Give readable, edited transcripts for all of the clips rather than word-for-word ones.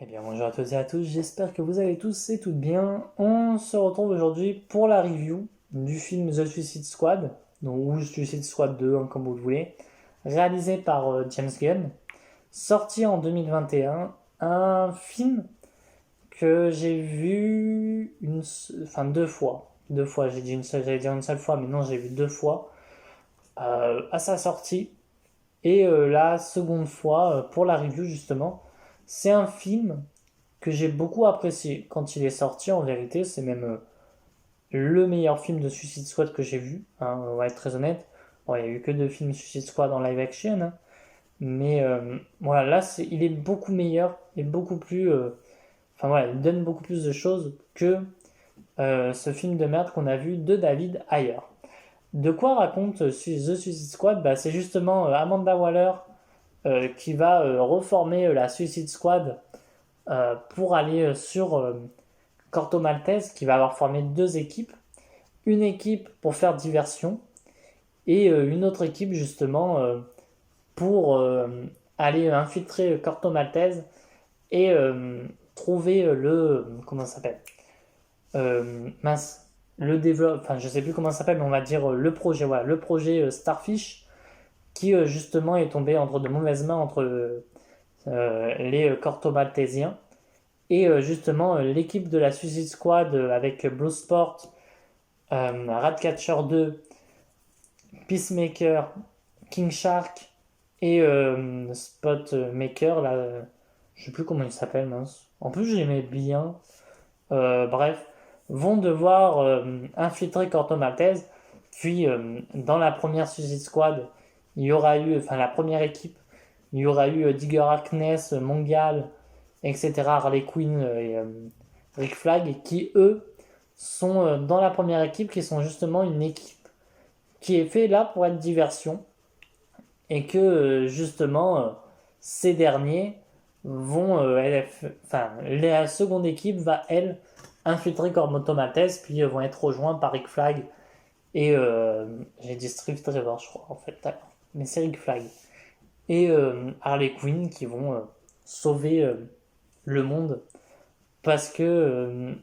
bien, bonjour à toutes et à tous, j'espère que vous allez tous et toutes bien. On se retrouve aujourd'hui pour la review du film The Suicide Squad, donc, ou Suicide Squad 2, hein, comme vous le voulez, réalisé par James Gunn, sorti en 2021, un film que j'ai vu deux fois. Deux fois, j'allais dire une seule fois, mais non, j'ai vu deux fois à sa sortie. Et la seconde fois, pour la review justement, c'est un film que j'ai beaucoup apprécié quand il est sorti. En vérité, c'est même le meilleur film de Suicide Squad que j'ai vu, hein, on va être très honnête. Bon, il n'y a eu que deux films Suicide Squad en live action, hein, mais voilà, là, il est beaucoup meilleur et beaucoup plus. Enfin voilà, il donne beaucoup plus de choses que ce film de merde qu'on a vu de David Ayer. De quoi raconte The Suicide Squad? Bah, c'est justement Amanda Waller qui va reformer la Suicide Squad pour aller sur Corto Maltese, qui va avoir formé deux équipes. Une équipe pour faire diversion et une autre équipe justement pour aller infiltrer Corto Maltese et trouver comment ça s'appelle, mince, le développe, enfin je sais plus comment ça s'appelle, mais on va dire le projet, voilà, le projet Starfish, qui justement est tombé entre de mauvaises mains entre les Corto-Maltésiens et justement l'équipe de la Suicide Squad avec Bloodsport, Ratcatcher 2, Peacemaker, King Shark et Spotmaker, là, je sais plus comment il s'appelle, mince. En plus, je l'aimais bien. Bref, vont devoir infiltrer Corto Maltese. Puis, dans la première Suicide Squad, il y aura eu, enfin, la première équipe, il y aura eu Digger Harkness, Mongal, etc., Harley Quinn et Rick Flag, qui eux sont dans la première équipe, qui sont justement une équipe qui est faite là pour être diversion, et que justement ces derniers vont, enfin la seconde équipe va elle infiltrer Cormoto Maltese, puis vont être rejoints par Rick Flag et j'ai dit Steve Trevor je crois en fait, mais c'est Rick Flag et Harley Quinn qui vont sauver le monde parce que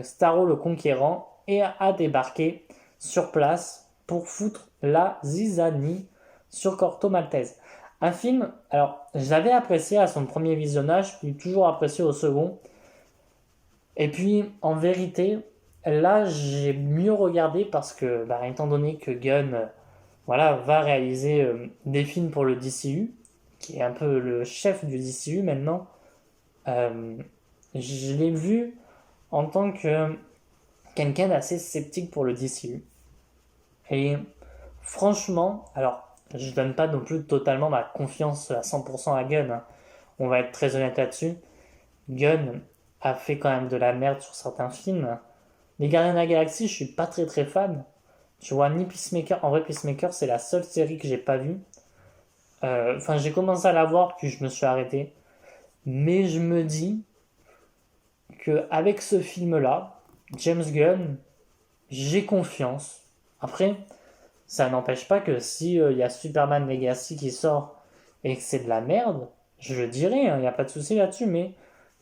Starro le Conquérant a débarqué sur place pour foutre la zizanie sur Corto Maltese. Un film, alors j'avais apprécié à son premier visionnage, puis toujours apprécié au second. Et puis en vérité, là j'ai mieux regardé parce que, bah, étant donné que Gunn voilà, va réaliser des films pour le DCU, qui est un peu le chef du DCU maintenant, euh, je l'ai vu en tant que quelqu'un d'assez sceptique pour le DCU. Et franchement, alors je donne pas non plus totalement ma confiance à 100% à Gunn, hein. On va être très honnête là-dessus. Gunn a fait quand même de la merde sur certains films. Les Gardiens de la Galaxie, je suis pas très très fan. Tu vois, ni Peacemaker. En vrai, Peacemaker, c'est la seule série que j'ai pas vue. Enfin, j'ai commencé à la voir, puis je me suis arrêté. Mais je me dis que avec ce film-là, James Gunn, j'ai confiance. Après, ça n'empêche pas que si y a Superman Legacy qui sort et que c'est de la merde, je le dirai, il n'y a pas de souci là-dessus, mais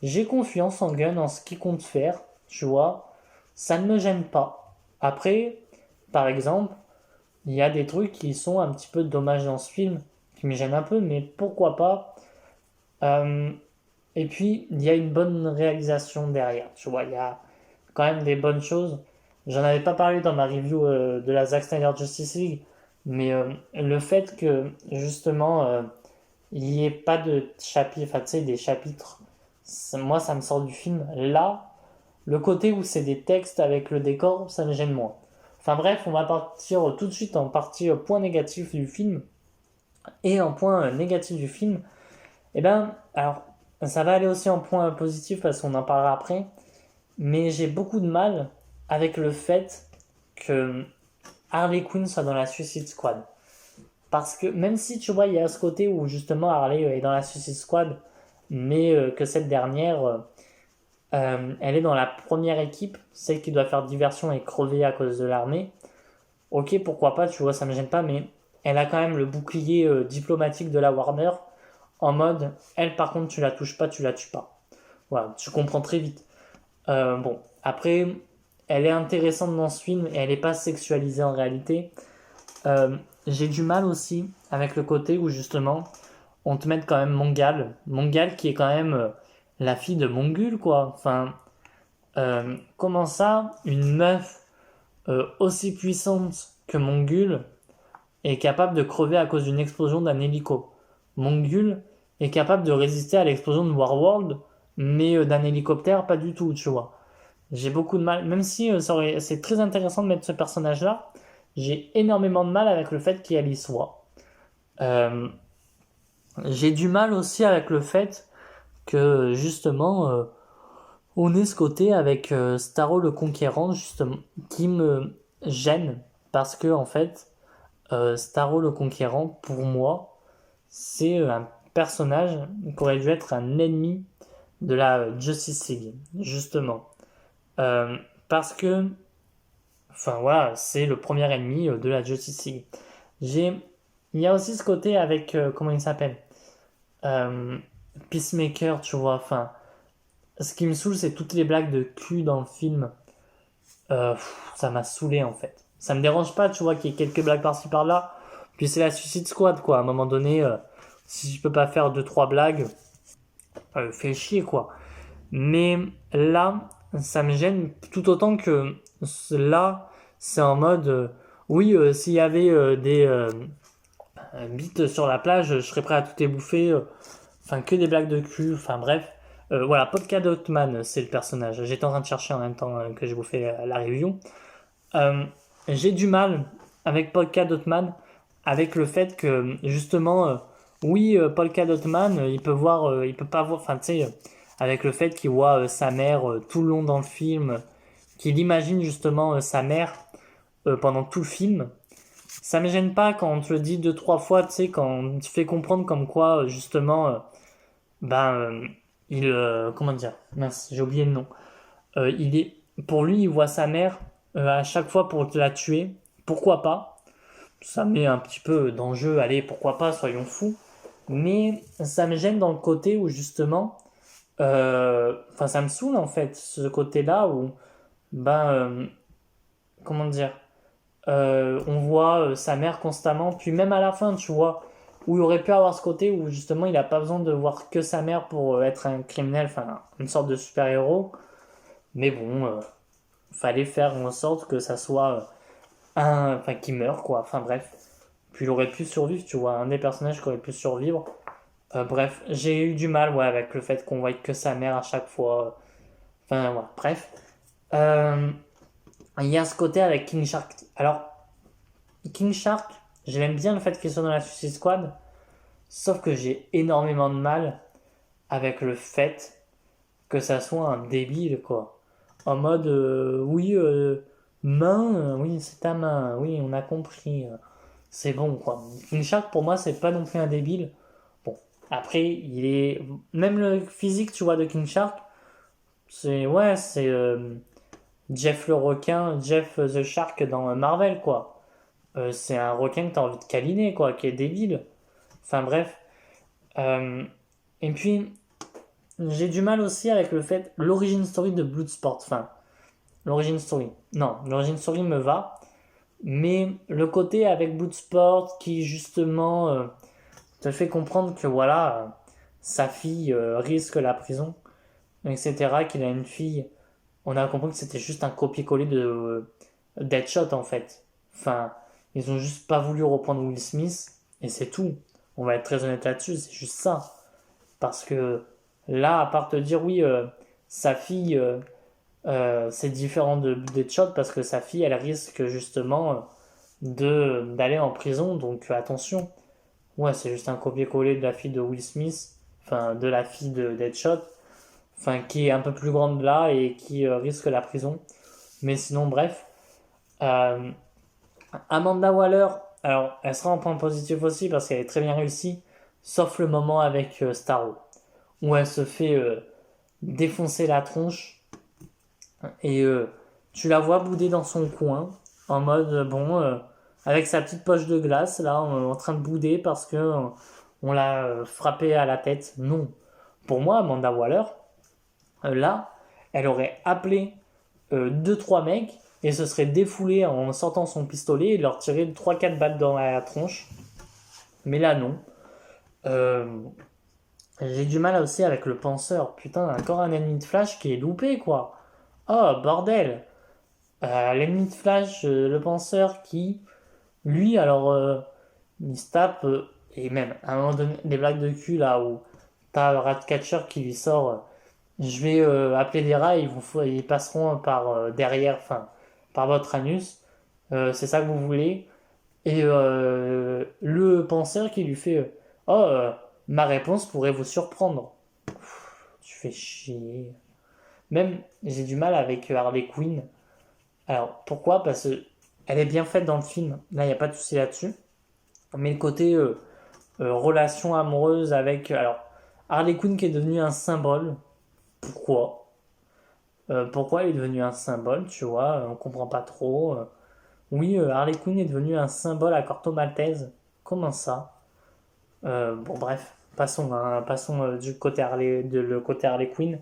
j'ai confiance en Gunn, en ce qu'il compte faire, tu vois, ça ne me gêne pas. Après, par exemple, il y a des trucs qui sont un petit peu dommages dans ce film, qui me gênent un peu, mais pourquoi pas. Euh, et puis, il y a une bonne réalisation derrière, tu vois, il y a quand même des bonnes choses. J'en avais pas parlé dans ma review de la Zack Snyder Justice League, mais le fait que justement il n'y ait pas de chapitre, enfin tu sais, des chapitres, moi ça me sort du film. Là, le côté où c'est des textes avec le décor, ça me gêne moins. Enfin bref, on va partir tout de suite en partie point négatif du film. Et en point négatif du film, eh ben, alors ça va aller aussi en point positif parce qu'on en parlera après, mais j'ai beaucoup de mal avec le fait que Harley Quinn soit dans la Suicide Squad. Parce que même si tu vois, il y a ce côté où justement Harley est dans la Suicide Squad, mais que cette dernière, elle est dans la première équipe, celle qui doit faire diversion et crever à cause de l'armée. Ok, pourquoi pas, tu vois, ça me gêne pas, mais elle a quand même le bouclier diplomatique de la Warner, en mode, elle par contre, tu la touches pas, tu la tues pas. Voilà, tu comprends très vite. Bon, après, elle est intéressante dans ce film et elle n'est pas sexualisée en réalité. Euh, j'ai du mal aussi avec le côté où justement on te met quand même Mongal. Mongal qui est quand même la fille de Mongul, quoi. Enfin, comment ça, une meuf aussi puissante que Mongul est capable de crever à cause d'une explosion d'un hélico? Mongul est capable de résister à l'explosion de Warworld, mais d'un hélicoptère, pas du tout, tu vois. J'ai beaucoup de mal, même si c'est très intéressant de mettre ce personnage-là, j'ai énormément de mal avec le fait qu'elle y soit. Euh, j'ai du mal aussi avec le fait que justement on ait ce côté avec Starro le Conquérant justement qui me gêne parce que en fait Starro le Conquérant pour moi c'est un personnage qui aurait dû être un ennemi de la Justice League justement. Euh, parce que enfin voilà, c'est le premier ennemi de la Justice League. J'ai, il y a aussi ce côté avec comment il s'appelle, euh, Peacemaker, tu vois. Enfin, ce qui me saoule, c'est toutes les blagues de cul dans le film. Ça m'a saoulé en fait. Ça me dérange pas, tu vois, qu'il y ait quelques blagues par-ci par-là. Puis c'est la Suicide Squad, quoi. À un moment donné, si je peux pas faire deux trois blagues, fais chier, quoi. Mais là, ça me gêne tout autant que là, c'est en mode, oui, s'il y avait des bites sur la plage, je serais prêt à tout ébouffer. Enfin, que des blagues de cul. Enfin, bref. Voilà, Polka Dotman, c'est le personnage. J'étais en train de chercher en même temps que je vous fais la review. Euh, j'ai du mal avec Polka Dotman, avec le fait que justement, oui, Polka Dotman, il peut voir, il peut pas voir, enfin, tu sais, avec le fait qu'il voit sa mère tout le long dans le film, qu'il imagine justement sa mère pendant tout le film. Ça me gêne pas quand on te le dit deux, trois fois, tu sais, quand on te fait comprendre comme quoi, justement, ben, comment dire, mince, j'ai oublié le nom. Il est, pour lui, il voit sa mère à chaque fois pour la tuer. Pourquoi pas? Ça met un petit peu d'enjeu, allez, pourquoi pas, soyons fous. Mais ça me gêne dans le côté où justement, enfin, ça me saoule en fait, ce côté-là où, ben, comment dire, on voit sa mère constamment, puis même à la fin, tu vois, où il aurait pu avoir ce côté où justement il n'a pas besoin de voir que sa mère pour être un criminel, enfin, une sorte de super-héros. Mais bon, fallait faire en sorte que ça soit enfin, qui meurt, quoi. Enfin, bref. Puis il aurait pu survivre, tu vois, un des personnages qui aurait pu survivre. Bref, j'ai eu du mal, ouais, avec le fait qu'on voit que sa mère à chaque fois. Enfin, voilà, bref. Euh, il y a ce côté avec King Shark. Alors, King Shark, j'aime bien le fait qu'il soit dans la Suicide Squad, sauf que j'ai énormément de mal avec le fait que ça soit un débile, quoi. En mode, oui, main, oui, c'est ta main, oui, on a compris, c'est bon, quoi. King Shark, pour moi, c'est pas non plus un débile. Bon, après, il est. Même le physique, tu vois, de King Shark, c'est. Ouais, c'est Jeff le requin, Jeff the Shark dans Marvel, quoi. C'est un requin que t'as envie de câliner, quoi, qui est débile. Enfin, bref. Euh, et puis, j'ai du mal aussi avec le fait. L'origin story de Bloodsport, enfin. L'origin story. Non, l'origin story me va. Mais le côté avec Bloodsport qui, justement, te fait comprendre que, voilà, sa fille risque la prison, etc., qu'il a une fille. On a compris que c'était juste un copier-coller de Deadshot en fait. Enfin, ils ont juste pas voulu reprendre Will Smith et c'est tout. On va être très honnête là-dessus, c'est juste ça. Parce que là, à part te dire oui, sa fille, c'est différent de Deadshot parce que sa fille, elle risque justement de d'aller en prison, donc attention. Ouais, c'est juste un copier-coller de la fille de Will Smith, enfin de la fille de Deadshot, enfin qui est un peu plus grande là et qui risque la prison. Mais sinon, bref. Euh, Amanda Waller, alors elle sera en point positif aussi parce qu'elle est très bien réussie, sauf le moment avec Starro, où elle se fait défoncer la tronche et tu la vois bouder dans son coin, en mode bon, avec sa petite poche de glace, là, en train de bouder parce que on l'a frappé à la tête. Non. Pour moi, Amanda Waller, Là, elle aurait appelé 2-3 mecs et se serait défoulée en sortant son pistolet et leur tirer 3-4 balles dans la tronche. Mais là, non. Euh, j'ai du mal aussi avec le penseur. Putain, encore un ennemi de Flash qui est loupé, quoi. Oh, bordel. L'ennemi de Flash, le penseur qui, lui, alors, il se tape, et même, à un moment donné, des blagues de cul, là, où t'as Ratcatcher qui lui sort, je vais appeler des rats, ils passeront par derrière, enfin, par votre anus. C'est ça que vous voulez. Et le penseur qui lui fait, oh, ma réponse pourrait vous surprendre. Tu fais chier. Même, j'ai du mal avec Harley Quinn. Alors, pourquoi? Parce que elle est bien faite dans le film. Là, il n'y a pas de souci là-dessus. Mais le côté relation amoureuse avec. Alors, Harley Quinn qui est devenue un symbole. Pourquoi? Pourquoi elle est devenue un symbole, tu vois? On comprend pas trop. Oui, Harley Quinn est devenue un symbole à Corto Maltese. Comment ça? Bon, bref. Passons, hein, passons du côté le côté Harley Quinn.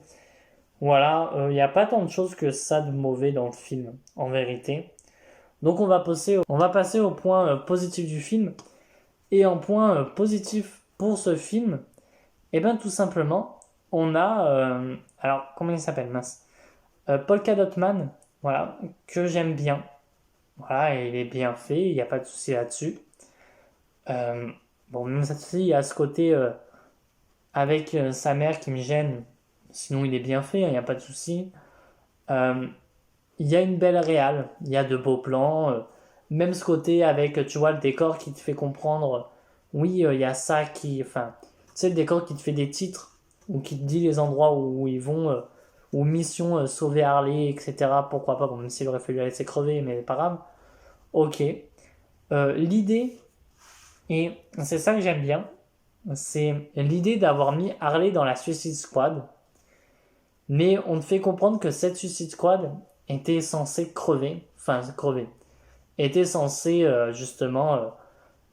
Voilà, il n'y a pas tant de choses que ça de mauvais dans le film, en vérité. Donc on va passer au point positif du film. Et en point positif pour ce film, eh bien tout simplement, on a... alors, comment il s'appelle, mince? Polka Dot Man, voilà, que j'aime bien. Voilà, et il est bien fait, il n'y a pas de souci là-dessus. Euh, bon, même ça, il y a ce côté avec sa mère qui me gêne. Sinon, il est bien fait, il n'y a pas de souci. Euh, Il y a une belle réal, il y a de beaux plans. Même ce côté avec, tu vois, le décor qui te fait comprendre. Oui, il y a ça qui. Enfin, tu sais, le décor qui te fait des titres, ou qui te dit les endroits où ils vont, ou mission sauver Harley, etc. Pourquoi pas, bon, même s'il aurait fallu la laisser crever, mais pas grave. Ok. L'idée, et c'est ça que j'aime bien, c'est l'idée d'avoir mis Harley dans la Suicide Squad, mais on te fait comprendre que cette Suicide Squad était censée crever, était censée justement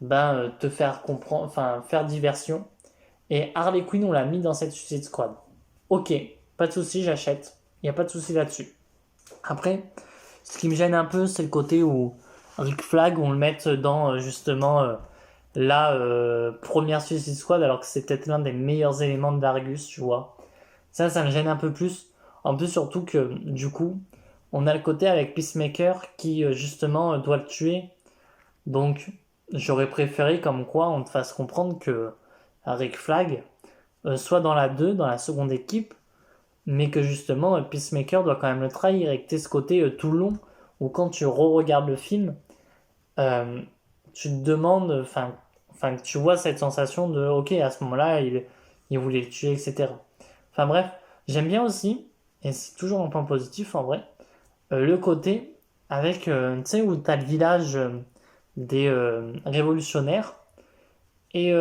te faire comprendre, enfin faire diversion. Et Harley Quinn, on l'a mis dans cette Suicide Squad. Ok, pas de souci, j'achète. Il n'y a pas de souci là-dessus. Après, ce qui me gêne un peu, c'est le côté où Rick Flag, on le mette dans justement la première Suicide Squad, alors que c'est peut-être l'un des meilleurs éléments de Dargus, tu vois. Ça me gêne un peu plus. En plus, surtout que du coup, on a le côté avec Peacemaker qui justement doit le tuer. Donc, j'aurais préféré comme quoi on te fasse comprendre que Rick Flag soit dans la 2, dans la seconde équipe, mais que justement Peacemaker doit quand même le trahir et que tu ce côté tout le long où quand tu re-regardes le film, euh, tu te demandes, que tu vois cette sensation de ok, à ce moment-là, il voulait le tuer, etc. Enfin bref, j'aime bien aussi, et c'est toujours un point positif en vrai, le côté avec, tu sais, où tu as le village des révolutionnaires, et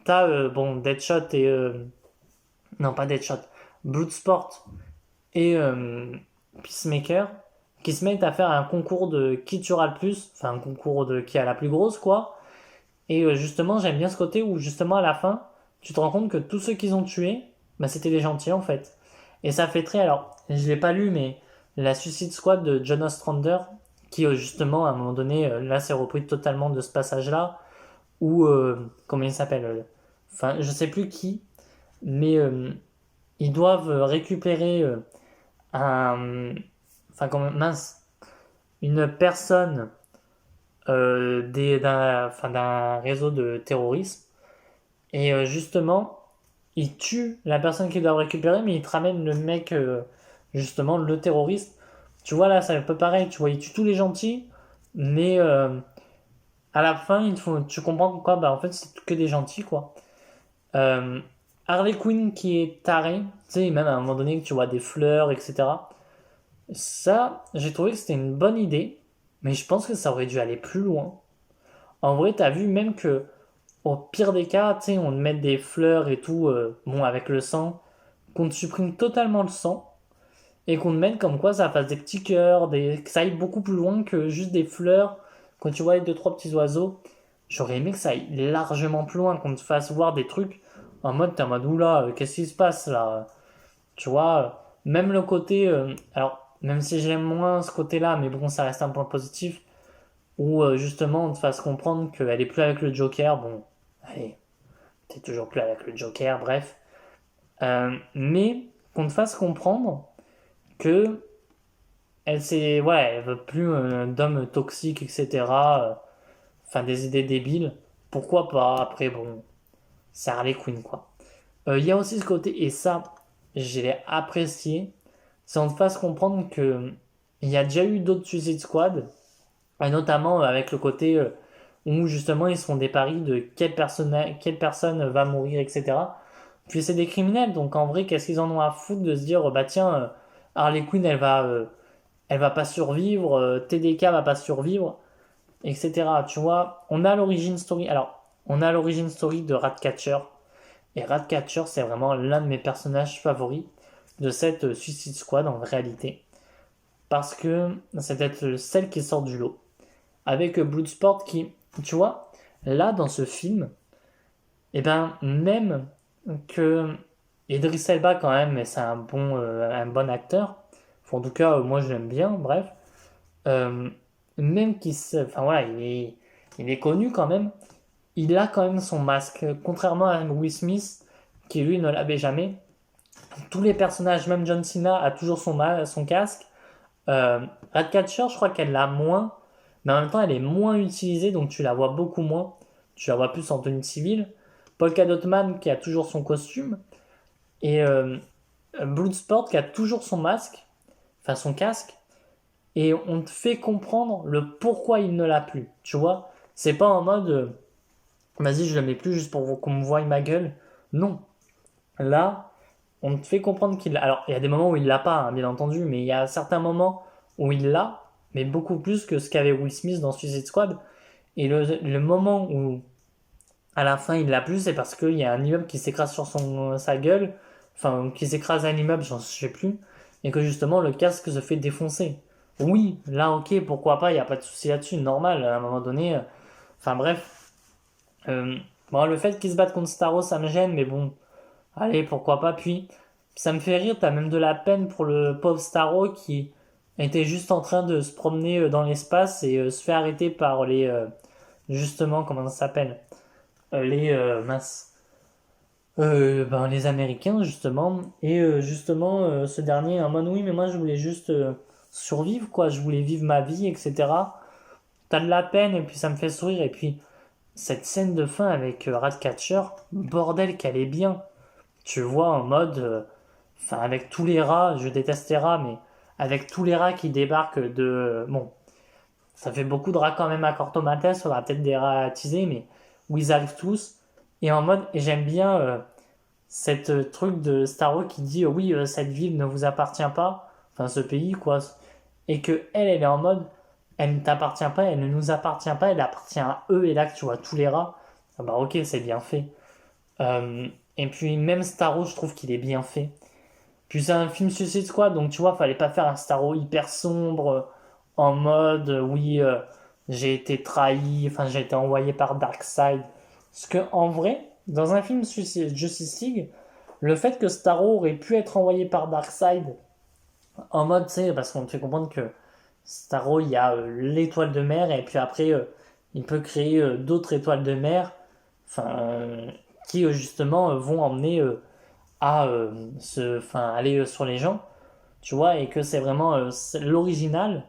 t'as, bon, Deadshot et... non, pas Deadshot, Bloodsport et Peacemaker, qui se mettent à faire un concours de qui tuera le plus, enfin un concours de qui a la plus grosse, quoi. Et justement, j'aime bien ce côté où, justement, à la fin, tu te rends compte que tous ceux qu'ils ont tués, bah, c'était les gentils, en fait. Et ça fait très, alors, je l'ai pas lu, mais la Suicide Squad de John Ostrander, qui, justement, à un moment donné, là, s'est repris totalement de ce passage-là, où, comment il s'appelle enfin, je sais plus qui, mais ils doivent récupérer un, enfin, comment, mince, une personne d'un réseau de terrorisme. Et justement, ils tuent la personne qu'ils doivent récupérer, mais ils te ramènent le mec, justement, le terroriste. Tu vois, là, c'est un peu pareil. Tu vois, ils tuent tous les gentils, mais à la fin, tu comprends pourquoi, bah, en fait, c'est que des gentils, quoi. Euh, Harley Quinn qui est tarée, tu sais, même à un moment donné, que tu vois des fleurs, etc. Ça, j'ai trouvé que c'était une bonne idée, mais je pense que ça aurait dû aller plus loin. En vrai, t'as vu même que, au pire des cas, tu sais, on te met des fleurs et tout, bon, avec le sang, qu'on te supprime totalement le sang, et qu'on te mette comme quoi ça fasse des petits cœurs, que ça aille beaucoup plus loin que juste des fleurs. Quand tu vois les deux, trois petits oiseaux, j'aurais aimé que ça aille largement plus loin, qu'on te fasse voir des trucs en mode, t'es en mode, oula, qu'est-ce qui se passe là? Tu vois, même le côté, alors même si j'aime moins ce côté-là, mais bon, ça reste un point positif, où justement on te fasse comprendre qu'elle est plus avec le Joker, bon, allez, t'es toujours plus avec le Joker, bref. Mais qu'on te fasse comprendre que voilà, elle veut plus d'hommes toxiques, etc. Enfin, des idées débiles. Pourquoi pas? Après, bon, c'est Harley Quinn, quoi. Il y a aussi ce côté, et ça, j'ai apprécié, c'est qu'on te fasse comprendre que il y a déjà eu d'autres Suicide Squad, et notamment avec le côté où justement ils se font des paris de quelle personne va mourir, etc. Puis c'est des criminels, donc en vrai, qu'est-ce qu'ils en ont à foutre de se dire, bah tiens, Harley Quinn, elle va pas survivre, TDK va pas survivre, etc. Tu vois, on a l'origin story. Alors, on a l'origin story de Ratcatcher. Et Ratcatcher, c'est vraiment l'un de mes personnages favoris de cette Suicide Squad en réalité. Parce que c'est peut-être celle qui sort du lot. Avec Bloodsport qui, tu vois, là dans ce film, et ben même que Idris Elba quand même, mais c'est un bon acteur. Enfin, en tout cas, moi je l'aime bien, bref. Euh, Même enfin voilà, il est connu quand même. Il a quand même son masque. Contrairement à Will Smith, qui lui ne l'avait jamais. Tous les personnages, même John Cena, a toujours son casque. Ratcatcher, je crois qu'elle l'a moins, mais en même temps, elle est moins utilisée, donc tu la vois beaucoup moins. Tu la vois plus en tenue civile. Polka Dot Man qui a toujours son costume. Et Bloodsport qui a toujours son masque, enfin son casque. Et on te fait comprendre le pourquoi il ne l'a plus. Tu vois, c'est pas en mode vas-y, je le mets plus juste pour qu'on me voie ma gueule. Non. Là, on te fait comprendre qu'il l'a. Alors, il y a des moments où il l'a pas, hein, bien entendu, mais il y a certains moments où il l'a, mais beaucoup plus que ce qu'avait Will Smith dans Suicide Squad. Et le moment où, à la fin, il l'a plus, c'est parce qu'il y a un immeuble qui s'écrase sur sa gueule, enfin, qui s'écrase à un immeuble, j'en sais plus, et que justement, le casque se fait défoncer. Oui, là, ok, pourquoi pas, il n'y a pas de souci là-dessus, normal, à un moment donné. Enfin, bref. Euh, bon, le fait qu'il se batte contre Starro, ça me gêne, mais bon, allez, pourquoi pas. Puis, ça me fait rire, t'as même de la peine pour le pauvre Starro qui était juste en train de se promener dans l'espace et se fait arrêter par justement, comment ça s'appelle? Mince. Ben, les Américains, justement. Et justement, ce dernier, en mode, oui, mais moi, je voulais juste survivre, quoi. Je voulais vivre ma vie, etc. T'as de la peine et puis ça me fait sourire. Et puis, cette scène de fin avec Ratcatcher, bordel qu'elle est bien. Tu vois en mode, enfin avec tous les rats, je déteste les rats, mais avec tous les rats qui débarquent bon, ça fait beaucoup de rats quand même à Corto Maltese, faudra peut-être des rats attisés, mais où ils arrivent tous, et en mode, et j'aime bien cette truc de Starro qui dit, oui, cette ville ne vous appartient pas, enfin ce pays, quoi, et que elle est en mode, elle ne t'appartient pas, elle ne nous appartient pas, elle appartient à eux, et là que tu vois tous les rats, ah bah ok, c'est bien fait. Et puis même Starro, je trouve qu'il est bien fait. Puis c'est un film Suicide Squad, donc tu vois, fallait pas faire un Starro hyper sombre, en mode, oui, j'ai été trahi, enfin j'ai été envoyé par Darkseid. Parce que en vrai, dans un film Justice League, le fait que Starro aurait pu être envoyé par Darkseid, en mode, tu sais, parce qu'on te fait comprendre que Starro, il y a l'étoile de mer, et puis après, il peut créer d'autres étoiles de mer, enfin, qui justement vont emmener à enfin, aller sur les gens, tu vois, et que c'est vraiment l'original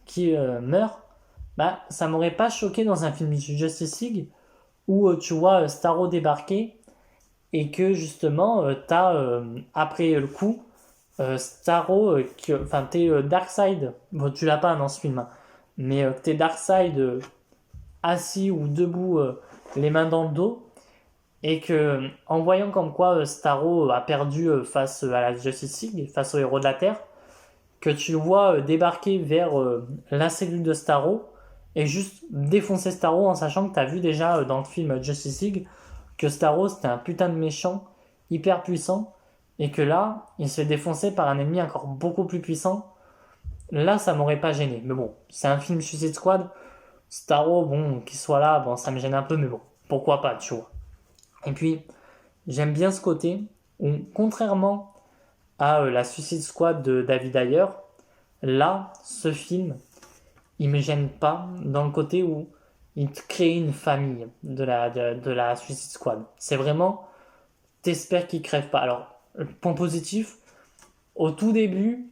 qui meurt, bah ça m'aurait pas choqué dans un film Justice League où tu vois Starro débarquer et que justement t'as après le coup Starro, enfin t'es Darkseid, bon tu l'as pas dans ce film, hein, mais t'es Darkseid assis ou debout les mains dans le dos et que, en voyant comme quoi Starro a perdu face à la Justice League, face aux héros de la Terre, que tu le vois débarquer vers la cellule de Starro et juste défoncer Starro en sachant que tu as vu déjà dans le film Justice League que Starro c'était un putain de méchant hyper puissant et que là il se fait défoncer par un ennemi encore beaucoup plus puissant. Là ça m'aurait pas gêné. Mais bon, c'est un film Suicide Squad. Starro, bon, qu'il soit là, bon, ça me gêne un peu, mais bon, pourquoi pas, tu vois. Et puis, j'aime bien ce côté où, contrairement à la Suicide Squad de David Ayer, là, ce film, il me gêne pas dans le côté où il te crée une famille de la Suicide Squad. C'est vraiment, t'espères qu'il crève pas. Alors, point positif, au tout début,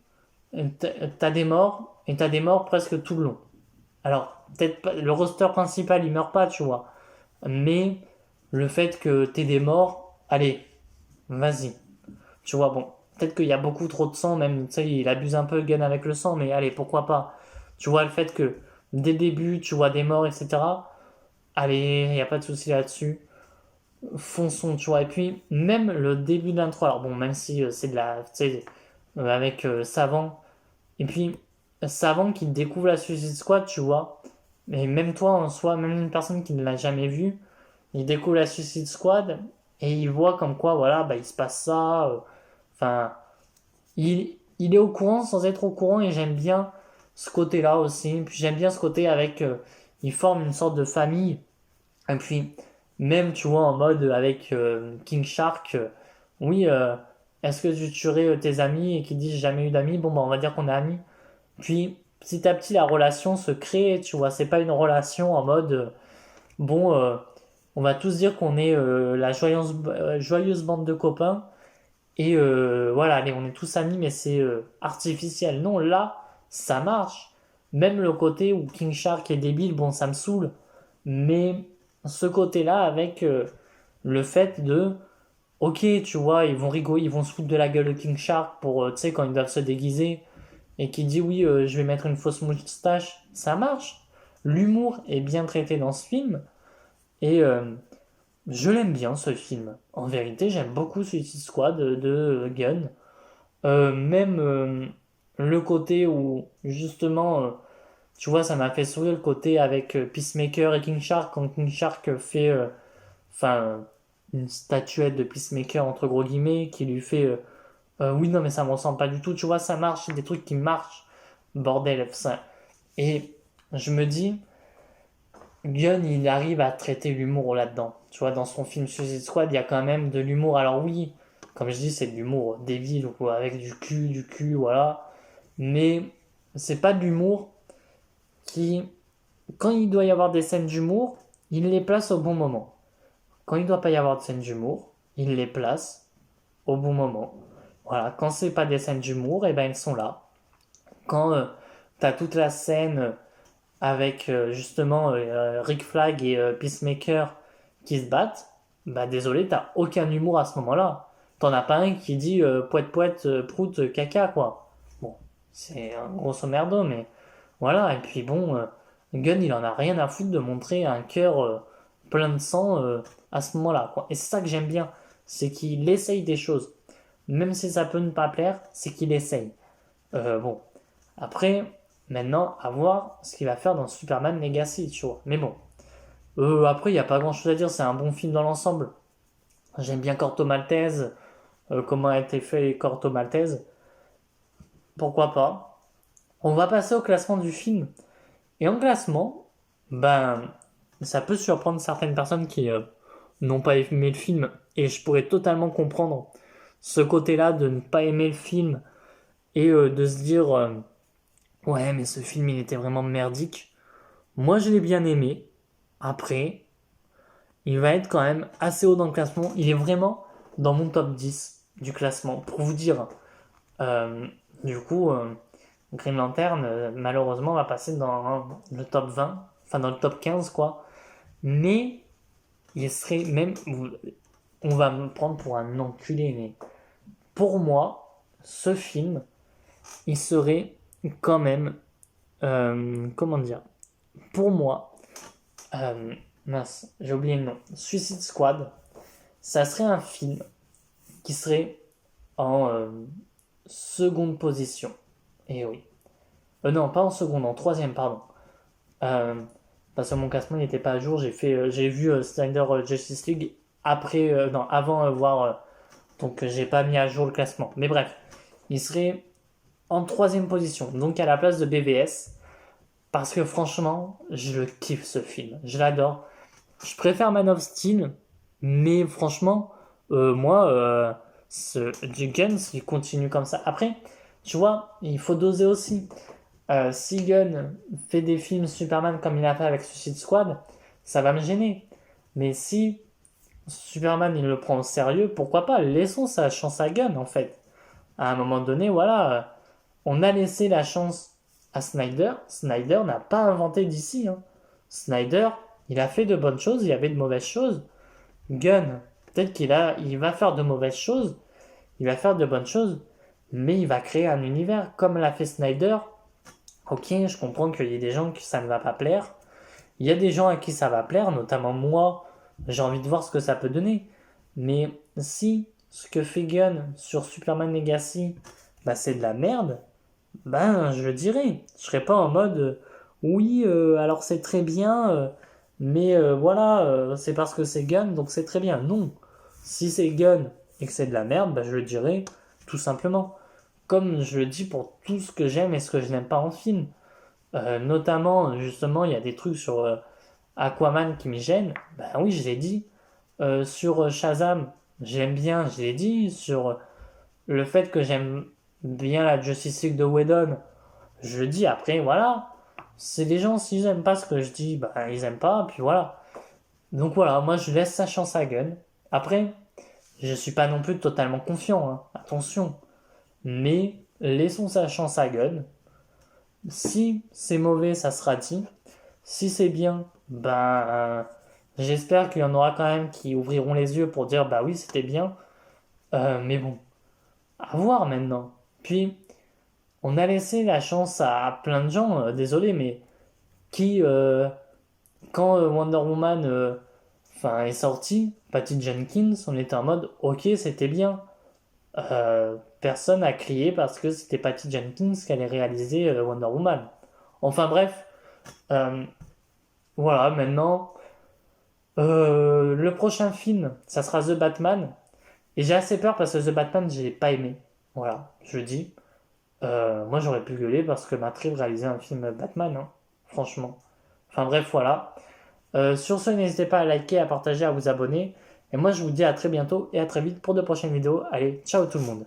t'as des morts, et t'as des morts presque tout le long. Alors, peut-être pas, le roster principal, il meurt pas, tu vois. Mais le fait que t'aies des morts, allez, vas-y. Tu vois, bon, peut-être qu'il y a beaucoup trop de sang, même, tu sais, il abuse un peu Gunn avec le sang, mais allez, pourquoi pas. Tu vois, le fait que dès le début, tu vois des morts, etc. Allez, il n'y a pas de souci là-dessus. Fonçons, tu vois. Et puis, même le début de l'intro, alors bon, même si c'est de la, tu sais, avec Savant, et puis Savant qui découvre la Suicide Squad, tu vois. Mais même toi, en soi, même une personne qui ne l'a jamais vu, il découvre la Suicide Squad et il voit comme quoi, voilà, bah, il se passe ça. Enfin, il est au courant sans être au courant et j'aime bien ce côté-là aussi. Puis j'aime bien ce côté avec, il forme une sorte de famille. Et puis, même, tu vois, en mode avec King Shark, oui, est-ce que tu tuerais tes amis et qui disent j'ai jamais eu d'amis? Bon, bah, on va dire qu'on est amis. Puis, petit à petit, la relation se crée, tu vois. C'est pas une relation en mode, bon, on va tous dire qu'on est la joyeuse bande de copains. Et voilà, allez, on est tous amis, mais c'est artificiel. Non, là, ça marche. Même le côté où King Shark est débile, bon, ça me saoule. Mais ce côté-là, avec le fait de, ok, tu vois, ils vont rigoler, ils vont se foutre de la gueule de King Shark pour, tu sais, quand ils doivent se déguiser, et qui dit oui, je vais mettre une fausse moustache, ça marche. L'humour est bien traité dans ce film, et je l'aime bien ce film. En vérité, j'aime beaucoup Suicide Squad de Gunn. Même le côté où, justement, tu vois, ça m'a fait sourire le côté avec Peacemaker et King Shark, quand King Shark fait, enfin, une statuette de Peacemaker, entre gros guillemets, qui lui fait, oui, non, mais ça me ressemble pas du tout, tu vois, ça marche, c'est des trucs qui marchent, bordel, ça. Et je me dis, Gunn, il arrive à traiter l'humour là-dedans. Tu vois, dans son film Suicide Squad, il y a quand même de l'humour. Alors oui, comme je dis, c'est de l'humour débile, ou avec du cul, voilà. Mais c'est pas de l'humour qui, quand il doit y avoir des scènes d'humour, il les place au bon moment. Quand il doit pas y avoir de scènes d'humour, il les place au bon moment. Voilà, quand c'est pas des scènes d'humour, et ben elles sont là. Quand t'as toute la scène avec justement Rick Flag et Peacemaker qui se battent, bah désolé, t'as aucun humour à ce moment-là. T'en as pas un qui dit poète poète prout caca quoi. Bon, c'est un grosso merdo, mais voilà. Et puis bon, Gunn il en a rien à foutre de montrer un cœur plein de sang à ce moment-là quoi. Et c'est ça que j'aime bien, c'est qu'il essaye des choses. Même si ça peut ne pas plaire, c'est qu'il essaye. Bon, après, maintenant, à voir ce qu'il va faire dans Superman Legacy, tu vois. Mais bon, après, il n'y a pas grand-chose à dire, c'est un bon film dans l'ensemble. J'aime bien Corto Maltese, comment a été fait Corto Maltese. Pourquoi pas. On va passer au classement du film. Et en classement, ben, ça peut surprendre certaines personnes qui n'ont pas aimé le film. Et je pourrais totalement comprendre ce côté-là de ne pas aimer le film et de se dire, ouais, mais ce film, il était vraiment merdique. Moi, je l'ai bien aimé. Après, il va être quand même assez haut dans le classement. Il est vraiment dans mon top 10 du classement. Pour vous dire, euh, du coup, Green Lantern, malheureusement, va passer dans le top 20. Enfin, dans le top 15, quoi. Mais, il serait même... On va me prendre pour un enculé, mais... Pour moi, ce film, il serait quand même... comment dire? Pour moi, mince, j'ai oublié le nom. Suicide Squad, ça serait un film qui serait en seconde position. Et oui. Non, pas en seconde, en troisième, pardon. Euh, Parce que mon classement n'était pas à jour. J'ai vu Snyder Justice League après, non, avant voir. Donc j'ai pas mis à jour le classement. Mais bref, il serait en troisième position, donc à la place de BVS. Parce que franchement, je le kiffe ce film. Je l'adore. Je préfère Man of Steel, mais franchement, moi, du Gunn s'il continue comme ça. Après, tu vois, il faut doser aussi. Si Gunn fait des films Superman comme il a fait avec Suicide Squad, ça va me gêner. Mais si Superman il le prend au sérieux, pourquoi pas? Laissons sa chance à Gunn en fait. À un moment donné, voilà, on a laissé la chance à Snyder. Snyder n'a pas inventé d'ici. Hein. Snyder, il a fait de bonnes choses, il y avait de mauvaises choses. Gunn, peut-être il va faire de mauvaises choses, il va faire de bonnes choses, mais il va créer un univers comme l'a fait Snyder. Ok, je comprends qu'il y ait des gens qui ça ne va pas plaire. Il y a des gens à qui ça va plaire, notamment moi. J'ai envie de voir ce que ça peut donner. Mais si ce que fait Gunn sur Superman Legacy, bah, c'est de la merde, ben je le dirais. Je serais pas en mode oui, alors c'est très bien, mais voilà, c'est parce que c'est Gunn, donc c'est très bien. Non. Si c'est Gunn et que c'est de la merde, bah, je le dirais tout simplement. Comme je le dis pour tout ce que j'aime et ce que je n'aime pas en film. Notamment, justement, il y a des trucs sur Aquaman qui me gênent. Ben oui, je l'ai dit. Sur Shazam, j'aime bien, je l'ai dit. Sur le fait que j'aime bien la Justice League de Whedon, je le dis. Après, voilà. C'est des gens, s'ils aiment pas ce que je dis, ben ils aiment pas, puis voilà. Donc voilà, moi je laisse sa chance à Gunn. Après, je suis pas non plus totalement confiant, hein, attention. Mais laissons sa chance à Gunn. Si c'est mauvais, ça sera dit. Si c'est bien, ben j'espère qu'il y en aura quand même qui ouvriront les yeux pour dire bah oui c'était bien. Mais bon, à voir maintenant. Puis on a laissé la chance à plein de gens, désolé, mais qui quand Wonder Woman est sorti, Patty Jenkins, on était en mode ok c'était bien. Personne a crié parce que c'était Patty Jenkins qui allait réaliser Wonder Woman. Enfin bref, euh, voilà, maintenant, le prochain film, ça sera The Batman. Et j'ai assez peur parce que The Batman, j'ai pas aimé. Voilà, je dis. Moi, j'aurais pu gueuler parce que Matt Reeves réalisait un film Batman, hein, franchement. Enfin bref, voilà. Sur ce, n'hésitez pas à liker, à partager, à vous abonner. Et moi, je vous dis à très bientôt et à très vite pour de prochaines vidéos. Allez, ciao tout le monde.